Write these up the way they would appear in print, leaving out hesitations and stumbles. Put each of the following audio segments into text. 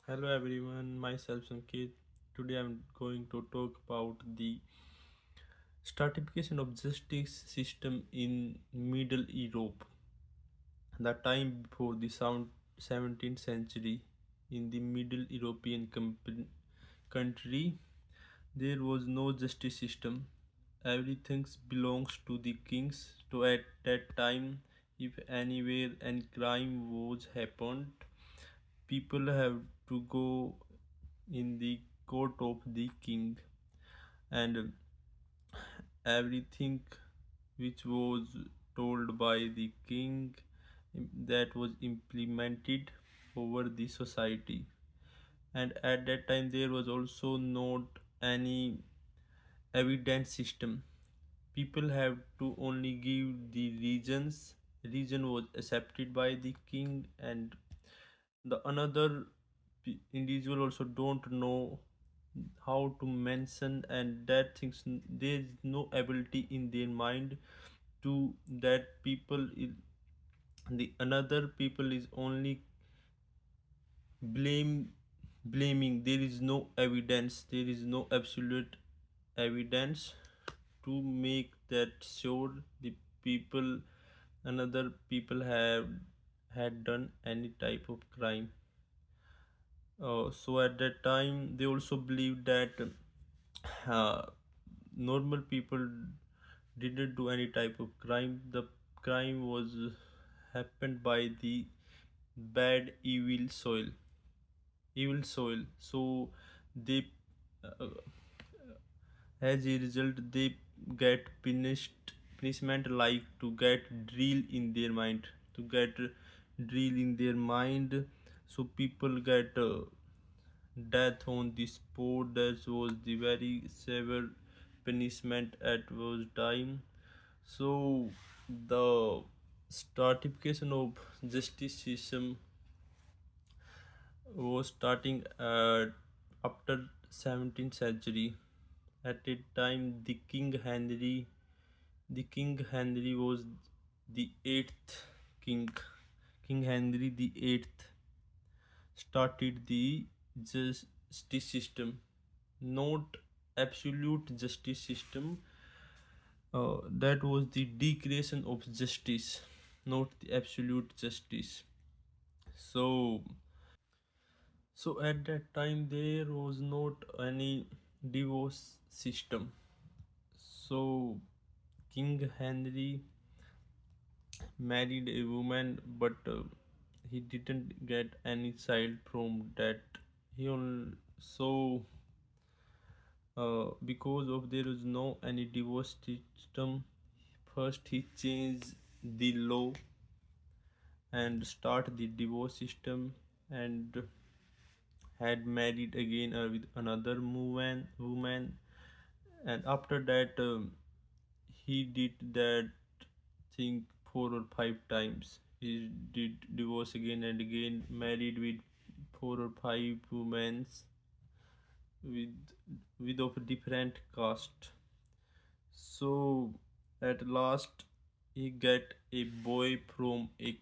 Hello everyone, myself Sanket. Today I'm going to talk about the stratification of justice system in Middle Europe, the time before the 17th century. In the Middle European country, there was no justice system. Everything belongs to the kings. So at that time, if anywhere any crime was happened, people have to go in the court of the king, and everything which was told by the king, that was implemented over the society. And at that time there was also not any evidence system. People have to only give the reason was accepted by the king, and the another individual also don't know how to mention, and that things there is no ability in their mind to that people the another people is only blame blaming. There is no evidence, there is no absolute evidence to make that sure the people another people have had done any type of crime. So at that time they also believed that uh, normal people didn't do any type of crime. The crime was happened by the bad evil soil. So they uh, as a result they get punishment, like to get drill in their mind, to get drill in their mind. So people get death on the spot. That was the very severe punishment at those time. So the stratification of justice system was starting after 17th century. At that time the king Henry was the eighth king. King Henry the eighth started the justice system, not absolute justice system. That was the decreation of justice, not the absolute justice. So, so at that time there was not any divorce system. So King Henry married a woman, but he didn't get any child from that. He only so because of there is no any divorce system. First, he changed the law and start the divorce system, and had married again with another woman. And after that, he did that thing 4 or 5 times. He did divorce again and again, married with 4 or 5 women with of different caste. So at last he get a boy from a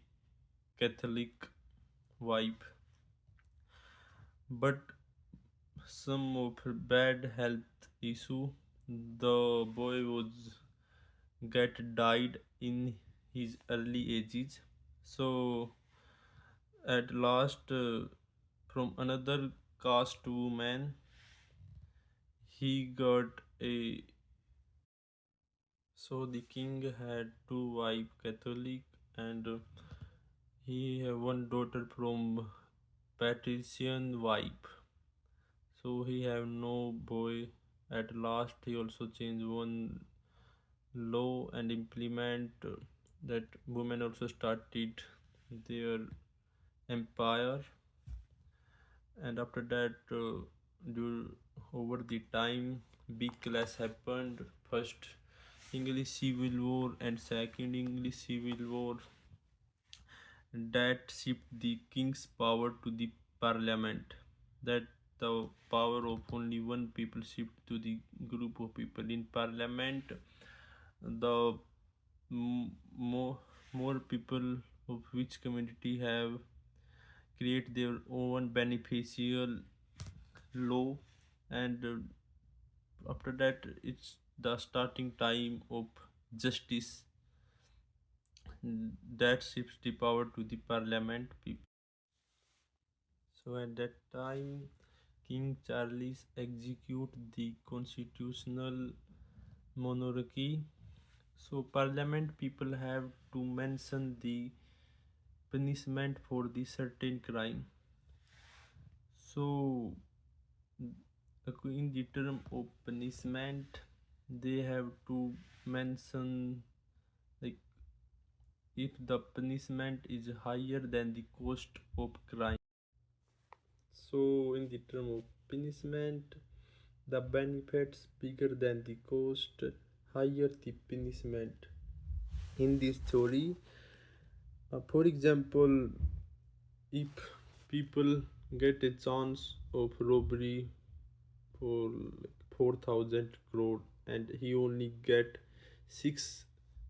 Catholic wife, but some of her bad health issue, the boy was get died in his early ages. So at last, from another caste woman, he got a. So the king had two wife Catholic, and he have one daughter from patrician wife. So he have no boy. At last, he also changed one law and implement that women also started their empire. And after that, due over the time, big clash happened. First English Civil War and second English Civil War, that shift the king's power to the parliament. That the power of only one people shift to the group of people in parliament. The more people of which community have create their own beneficial law, and after that it's the starting time of justice that shifts the power to the parliament people. So at that time King Charles execute the constitutional monarchy. So parliament people have to mention the punishment for the certain crime. So in the term of punishment they have to mention, like, if the punishment is higher than the cost of crime. So in the term of punishment, the benefits bigger than the cost, higher the punishment. In this theory, for example, if people get a chance of robbery for like 4,000 crore and he only get 6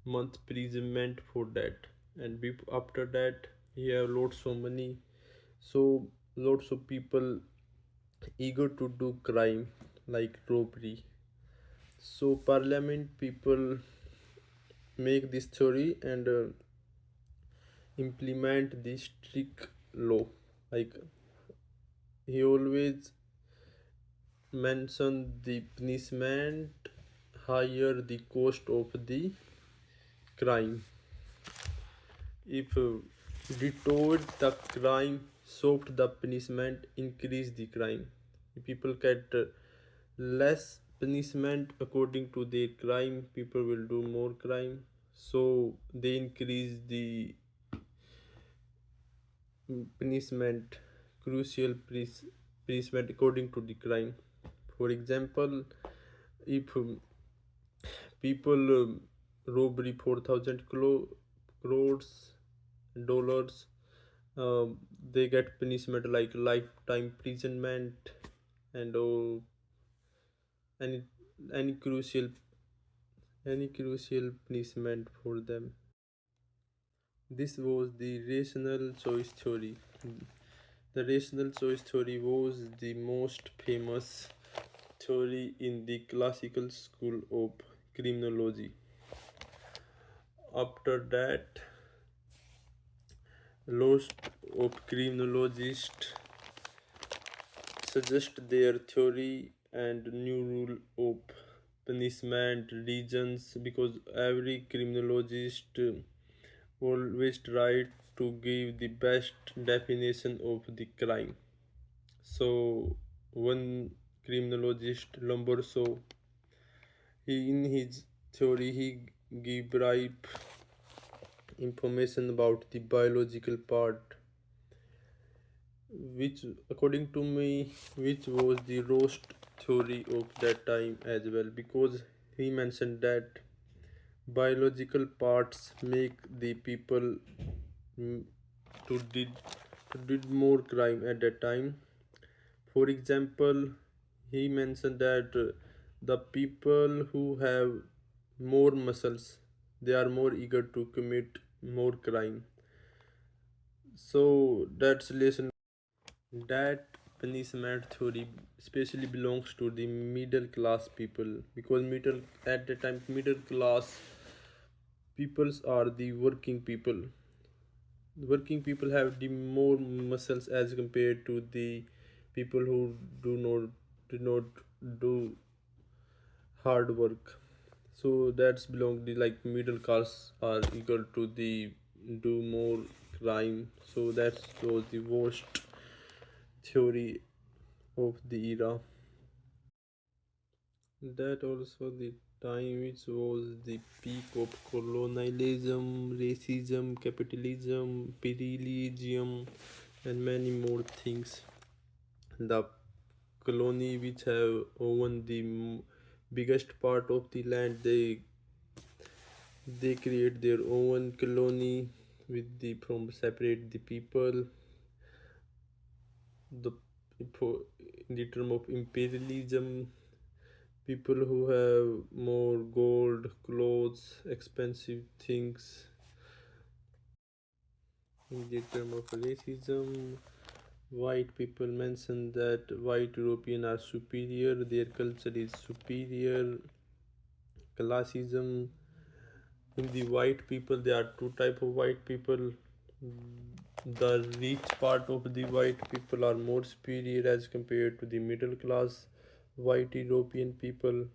month imprisonment for that, and after that he have lots of money, so lots of people eager to do crime like robbery. So parliament people make this theory and implement this strict law, like he always mention the punishment higher the cost of the crime. If retort the crime soft the punishment increase the crime. If people get less punishment according to their crime, people will do more crime, so they increase the punishment, crucial punishment according to the crime. For example, if people robbery 4,000 crores dollars, they get punishment like lifetime imprisonment and any any crucial punishment for them. This was the rational choice theory. The rational choice theory was the most famous theory in the classical school of criminology. After that, lots of criminologists suggest their theory and new rule of punishment regions, because every criminologist always try to give the best definition of the crime. So one criminologist Lomborso, he in his theory he give ripe information about the biological part, which according to me which was the roast theory of that time as well, because he mentioned that biological parts make the people mm, to did more crime at that time. For example, he mentioned that the people who have more muscles, they are more eager to commit more crime. So that's lesson. That punishment theory especially belongs to the middle class people, because middle at the time middle class peoples are the working people. Working people have the more muscles as compared to the people who do not do hard work. So that's belong the like middle class are equal to the do more crime. So that was the worst theory of the era. That also the time which was the peak of colonialism, racism, capitalism, imperialism, and many more things. The colony which have owned the biggest part of the land, they create their own colony with the from separate the people. The in the term of imperialism, people who have more gold, clothes, expensive things. In the term of racism, White people mention that white European are superior, their culture is superior, classism. In the white people, there are two type of white people. The rich part of the white people are more superior as compared to the middle class white European people.